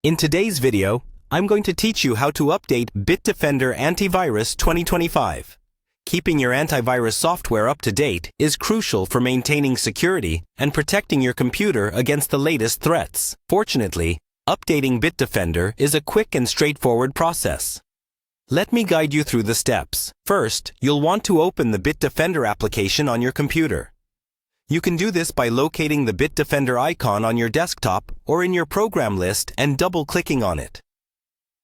In today's video, I'm going to teach you how to update Bitdefender Antivirus 2025. Keeping your antivirus software up to date is crucial for maintaining security and protecting your computer against the latest threats. Fortunately, updating Bitdefender is a quick and straightforward process. Let me guide you through the steps. First, you'll want to open the Bitdefender application on your computer. You can do this by locating the Bitdefender icon on your desktop or in your program list and double-clicking on it.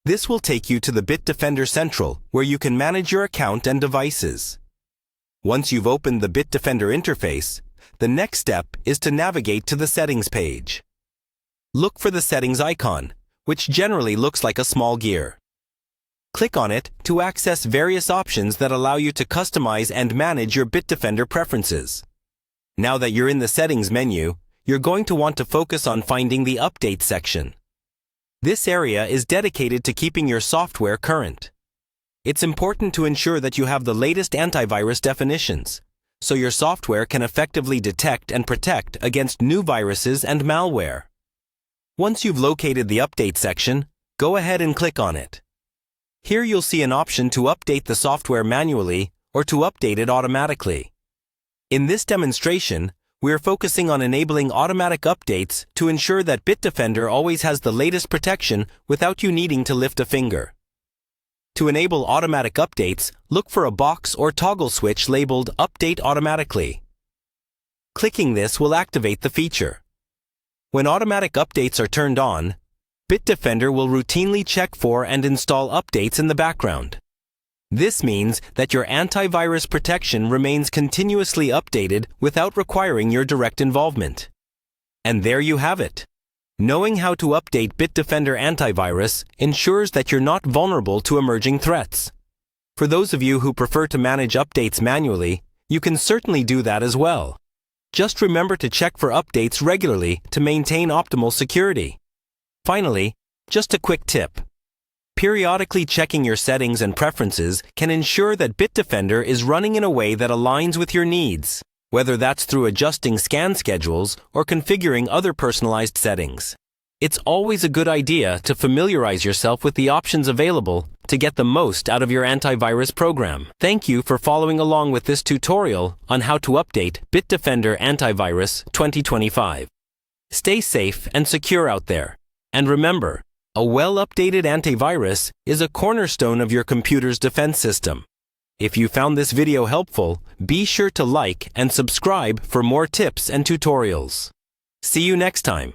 This will take you to the Bitdefender Central, where you can manage your account and devices. Once you've opened the Bitdefender interface, the next step is to navigate to the Settings page. Look for the Settings icon, which generally looks like a small gear. Click on it to access various options that allow you to customize and manage your Bitdefender preferences. Now that you're in the Settings menu, you're going to want to focus on finding the Update section. This area is dedicated to keeping your software current. It's important to ensure that you have the latest antivirus definitions, so your software can effectively detect and protect against new viruses and malware. Once you've located the Update section, go ahead and click on it. Here you'll see an option to update the software manually or to update it automatically. In this demonstration, we're focusing on enabling automatic updates to ensure that Bitdefender always has the latest protection without you needing to lift a finger. To enable automatic updates, look for a box or toggle switch labeled Update Automatically. Clicking this will activate the feature. When automatic updates are turned on, Bitdefender will routinely check for and install updates in the background. This means that your antivirus protection remains continuously updated without requiring your direct involvement. And there you have it. Knowing how to update Bitdefender Antivirus ensures that you're not vulnerable to emerging threats. For those of you who prefer to manage updates manually, you can certainly do that as well. Just remember to check for updates regularly to maintain optimal security. Finally, just a quick tip. Periodically checking your settings and preferences can ensure that Bitdefender is running in a way that aligns with your needs, whether that's through adjusting scan schedules or configuring other personalized settings. It's always a good idea to familiarize yourself with the options available to get the most out of your antivirus program. Thank you for following along with this tutorial on how to update Bitdefender Antivirus 2025. Stay safe and secure out there. And remember, a well-updated antivirus is a cornerstone of your computer's defense system. If you found this video helpful, be sure to like and subscribe for more tips and tutorials. See you next time.